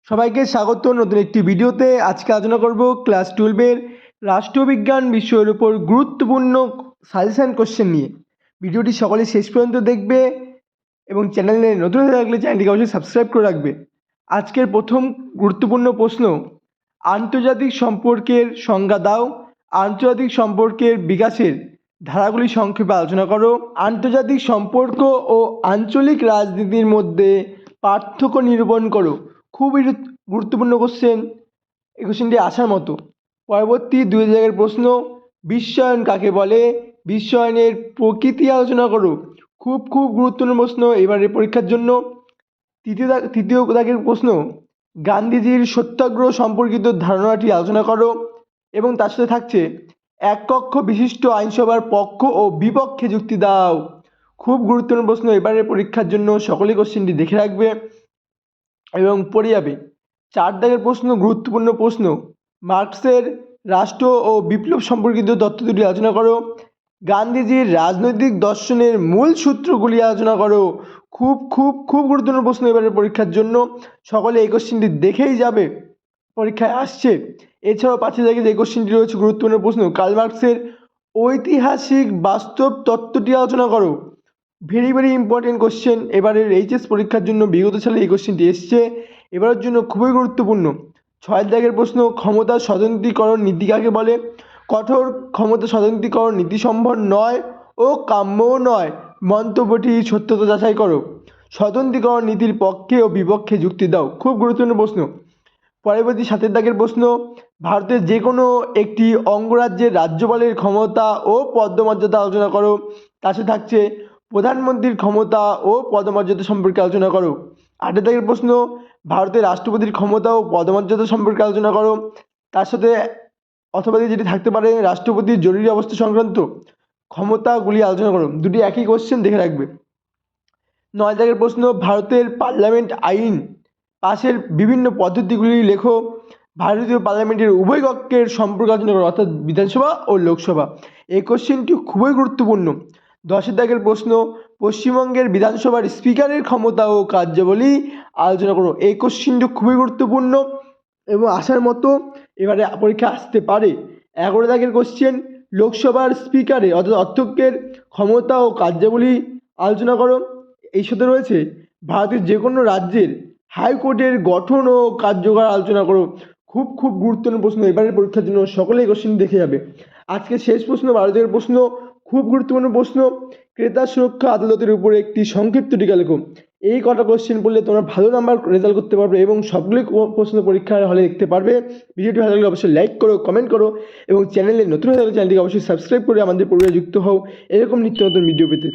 সবাইকে স্বাগত নতুন একটি ভিডিওতে। আজকে আলোচনা করব ক্লাস 12-এর রাষ্ট্রবিজ্ঞান বিষয়ের উপর গুরুত্বপূর্ণ সাজেশন কোশ্চেন নিয়ে। ভিডিওটি সকলে শেষ পর্যন্ত দেখবে এবং চ্যানেলে নতুন হয়ে থাকলে চ্যানেলটিকে অবশ্যই সাবস্ক্রাইব করে রাখবে। আজকের প্রথম গুরুত্বপূর্ণ প্রশ্ন, আন্তর্জাতিক সম্পর্কের সংজ্ঞা দাও। আন্তর্জাতিক সম্পর্কের বিকাশের ধারাগুলি সংক্ষেপে আলোচনা করো। আন্তর্জাতিক সম্পর্ক ও আঞ্চলিক রাজনীতির মধ্যে পার্থক্য নিরূপণ করো। খুবই গুরুত্বপূর্ণ কোশ্চেন, এই কোশ্চেনটি আসার মতো। পরবর্তী 2 জায়গার প্রশ্ন, বিশ্বায়ন কাকে বলে? বিশ্বায়নের প্রকৃতি আলোচনা করো। খুব গুরুত্বপূর্ণ প্রশ্ন এবারের পরীক্ষার জন্য। তৃতীয় দাগের প্রশ্ন, গান্ধীজির সত্যাগ্রহ সম্পর্কিত ধারণাটি আলোচনা করো। এবং তার সাথে থাকছে এক কক্ষ বিশিষ্ট আইনসভার পক্ষ ও বিপক্ষে যুক্তি দাও। খুব গুরুত্বপূর্ণ প্রশ্ন এবারের পরীক্ষার জন্য, সকলেই কোশ্চেনটি দেখে রাখবে এবং পড়ে যাবে। 4 দাগের প্রশ্ন, গুরুত্বপূর্ণ প্রশ্ন, মার্কসের রাষ্ট্র ও বিপ্লব সম্পর্কিত তত্ত্ব দুটি আলোচনা করো। গান্ধীজির রাজনৈতিক দর্শনের মূল সূত্রগুলি আলোচনা করো। খুব গুরুত্বপূর্ণ প্রশ্ন এবারের পরীক্ষার জন্য, সকলে এই কোশ্চেনটি দেখেই যাবে, পরীক্ষায় আসছে। এছাড়াও 5 দাগে যে কোশ্চেনটি রয়েছে গুরুত্বপূর্ণ প্রশ্ন, কার্ল মার্কসের ঐতিহাসিক বাস্তব তত্ত্বটি আলোচনা করো। ভেরি ইম্পর্টেন্ট কোশ্চেন এবারের এইচএস পরীক্ষার জন্য। বিগত সালে এই কোশ্চেনটি এসছে, এবারের জন্য খুবই গুরুত্বপূর্ণ। 6 দাগের প্রশ্ন, ক্ষমতা স্বতন্ত্রীকরণ নীতি কাকে বলে? কঠোর ক্ষমতা স্বতন্ত্রীকরণ নীতি সম্ভব নয় ও কাম্যও নয়, মন্তব্যটি সত্যতা যাচাই করো। স্বতন্ত্রীকরণ নীতির পক্ষে ও বিপক্ষে যুক্তি দাও। খুব গুরুত্বপূর্ণ প্রশ্ন। পরবর্তী 7 দাগের প্রশ্ন, ভারতের যে কোনো একটি অঙ্গরাজ্যের রাজ্যপালের ক্ষমতা ও পদমর্যাদা আলোচনা করো। তার সাথে থাকছে প্রধানমন্ত্রীর ক্ষমতা ও পদমর্যাদা সম্পর্কে আলোচনা করো। 8 দাগের প্রশ্ন, ভারতের রাষ্ট্রপতির ক্ষমতা ও পদমর্যাদা সম্পর্কে আলোচনা করো। তার সাথে অথবা যেটি থাকতে পারে রাষ্ট্রপতির জরুরি অবস্থা সংক্রান্ত ক্ষমতাগুলি আলোচনা করো। দুটি একই কোশ্চেন, দেখে রাখবে। 9 দাগের প্রশ্ন, ভারতের পার্লামেন্ট আইন পাশের বিভিন্ন পদ্ধতিগুলি লেখো। ভারতীয় পার্লামেন্টের উভয় কক্ষের সম্পর্ক আলোচনা করো, অর্থাৎ বিধানসভা ও লোকসভা। এই কোশ্চেনটি খুবই গুরুত্বপূর্ণ। 10 দাগের প্রশ্ন, পশ্চিমবঙ্গের বিধানসভার স্পিকারের ক্ষমতা ও কার্যাবলী আলোচনা করো। এই কোশ্চেনটি খুবই গুরুত্বপূর্ণ এবং আসার মতো, এবারে পরীক্ষা আসতে পারে। 11 দাগের কোশ্চেন, লোকসভার স্পিকারের অর্থাৎ অধ্যক্ষের ক্ষমতা ও কার্যাবলী আলোচনা করো। এই সাথে রয়েছে ভারতের যে কোনো রাজ্যের হাইকোর্টের গঠন ও কার্যকর আলোচনা করো। খুব গুরুত্বপূর্ণ প্রশ্ন এবারের পরীক্ষার জন্য, সকলেই কোশ্চেন দেখে যাবে। আজকে শেষ প্রশ্ন, 12 দাগের প্রশ্ন, খুব গুরুত্বপূর্ণ প্রশ্ন, ক্রেতা সুরক্ষা আদালতের উপরে একটি সংক্ষিপ্ত টিকা লেখো। এই কটা কোশ্চেন পড়লে তোমরা ভালো নাম্বার রেজাল্ট করতে পারবে এবং সবগুলি প্রশ্ন পরীক্ষার হলে দেখতে পারবে। ভিডিওটি ভালো লাগলে অবশ্যই লাইক করো, কমেন্ট করো এবং চ্যানেলে নতুন হয়ে থাকলে চ্যানেলটিকে অবশ্যই সাবস্ক্রাইব করে আমাদের পরিবারে যুক্ত হও এরকম নিত্য নতুন ভিডিও পেতে।